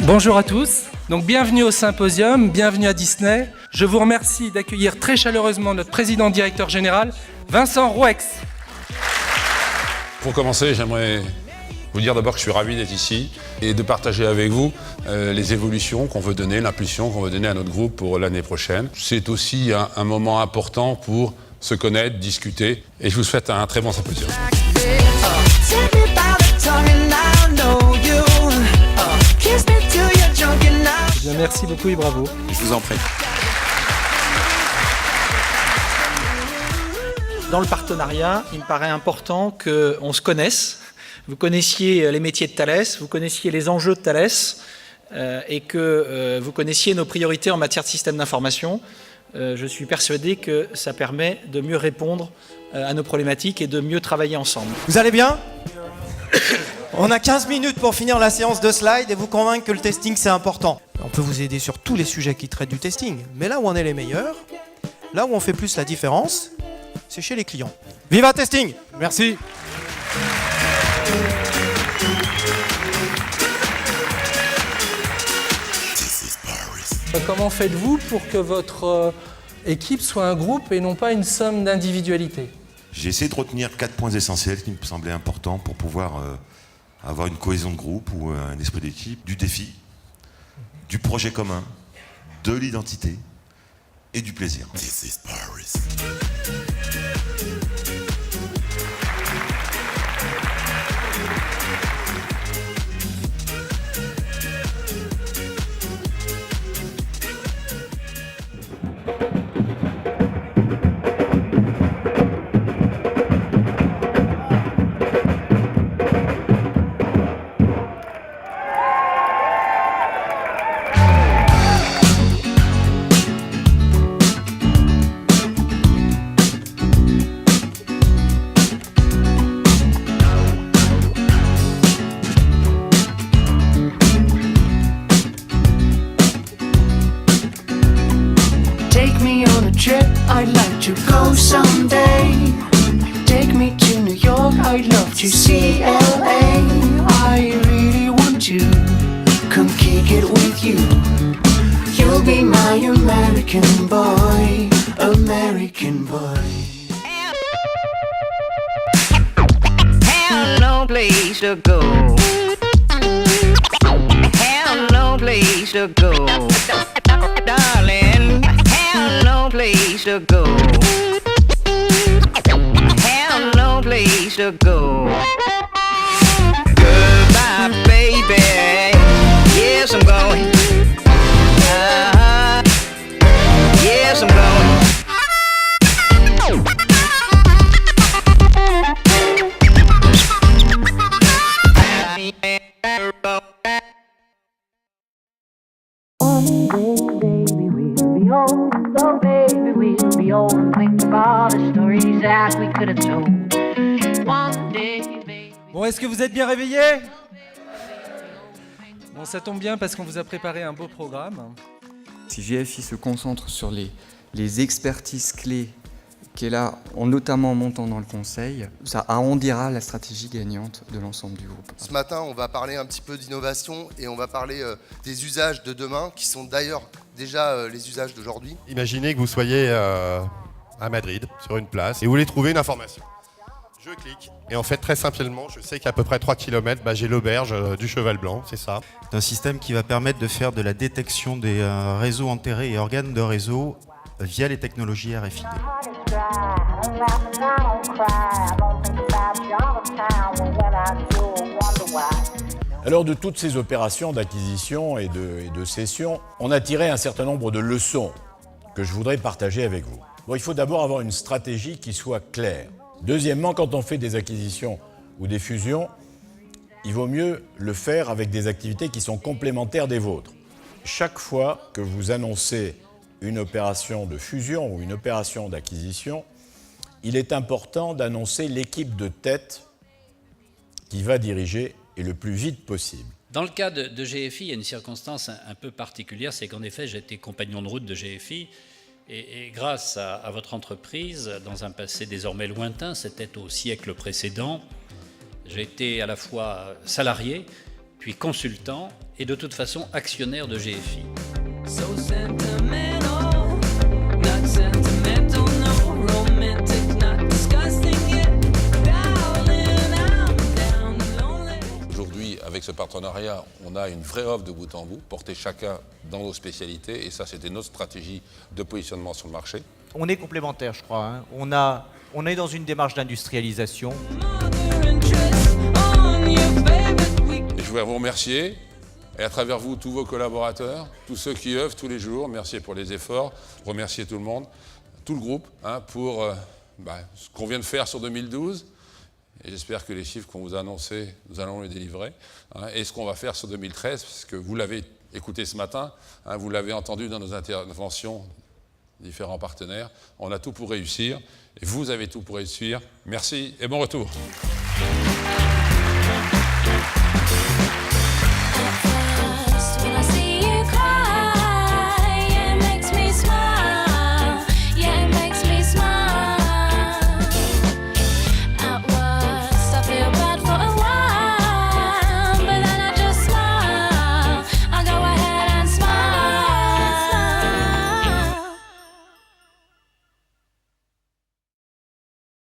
Bonjour à tous, donc bienvenue au Symposium, bienvenue à Disney. Je vous remercie d'accueillir très chaleureusement notre président directeur général, Vincent Rouex. Pour commencer, j'aimerais vous dire d'abord que je suis ravi d'être ici et de partager avec vous les évolutions qu'on veut donner, l'impulsion qu'on veut donner à notre groupe pour l'année prochaine. C'est aussi un moment important pour se connaître, discuter, et je vous souhaite un très bon symposium. Bien, merci beaucoup et bravo. Je vous en prie. Dans le partenariat, il me paraît important qu'on se connaisse. Vous connaissiez les métiers de Thales, vous connaissiez les enjeux de Thales et que vous connaissiez nos priorités en matière de système d'information. Je suis persuadé que ça permet de mieux répondre à nos problématiques et de mieux travailler ensemble. Vous allez bien ? On a 15 minutes pour finir la séance de slides et vous convaincre que le testing c'est important. On peut vous aider sur tous les sujets qui traitent du testing, mais là où on est les meilleurs, là où on fait plus la différence, c'est chez les clients. Viva Testing ! Merci. Comment faites-vous pour que votre équipe soit un groupe et non pas une somme d'individualités ? J'ai essayé de retenir 4 points essentiels qui me semblaient importants pour pouvoir avoir une cohésion de groupe ou un esprit d'équipe, du défi, du projet commun, de l'identité et du plaisir. This is Paris. I'd like to go someday. Take me to New York, I'd love to see LA. I really want to come kick it with you. You'll be my American boy, American boy. Hell, no place to go. Hell, no place to go. Darling, hell, no place to go. Hell, no place to go. Goodbye, baby. Yes, I'm going. Yes, I'm going. So baby, we'll be old and think of all the stories that we could have told. One day, baby. Bon, est-ce que vous êtes bien réveillés ? Bon, ça tombe bien parce qu'on vous a préparé un beau programme. Si GFI se concentre sur les expertises clés qu'elle a, notamment en montant dans le conseil, ça arrondira la stratégie gagnante de l'ensemble du groupe. Ce matin, on va parler un petit peu d'innovation et on va parler des usages de demain qui sont d'ailleurs déjà les usages d'aujourd'hui. Imaginez que vous soyez à Madrid, sur une place, et vous voulez trouver une information. Je clique, et en fait, très simplement, je sais qu'à peu près 3 km, j'ai l'auberge du Cheval Blanc, c'est ça. C'est un système qui va permettre de faire de la détection des réseaux enterrés et organes de réseau via les technologies RFID. Alors de toutes ces opérations d'acquisition et de cession, on a tiré un certain nombre de leçons que je voudrais partager avec vous. Bon, il faut d'abord avoir une stratégie qui soit claire. Deuxièmement, quand on fait des acquisitions ou des fusions, il vaut mieux le faire avec des activités qui sont complémentaires des vôtres. Chaque fois que vous annoncez une opération de fusion ou une opération d'acquisition, il est important d'annoncer l'équipe de tête qui va diriger et le plus vite possible. Dans le cas de GFI, il y a une circonstance un peu particulière, c'est qu'en effet, j'étais compagnon de route de GFI Et grâce à votre entreprise, dans un passé désormais lointain, c'était au siècle précédent, j'ai été à la fois salarié, puis consultant, et de toute façon actionnaire de GFI. Aujourd'hui, avec ce partenariat, on a une vraie offre de bout en bout, portée chacun dans nos spécialités, et ça, c'était notre stratégie de positionnement sur le marché. On est complémentaires, je crois. On est dans une démarche d'industrialisation. Et je voudrais vous remercier, et à travers vous, tous vos collaborateurs, tous ceux qui œuvrent tous les jours, merci pour les efforts, remercier tout le monde, tout le groupe, pour ce qu'on vient de faire sur 2012. Et j'espère que les chiffres qu'on vous a annoncés, nous allons les délivrer. Et ce qu'on va faire sur 2013, parce que vous l'avez écouté ce matin, vous l'avez entendu dans nos interventions, différents partenaires. On a tout pour réussir, et vous avez tout pour réussir. Merci et bon retour.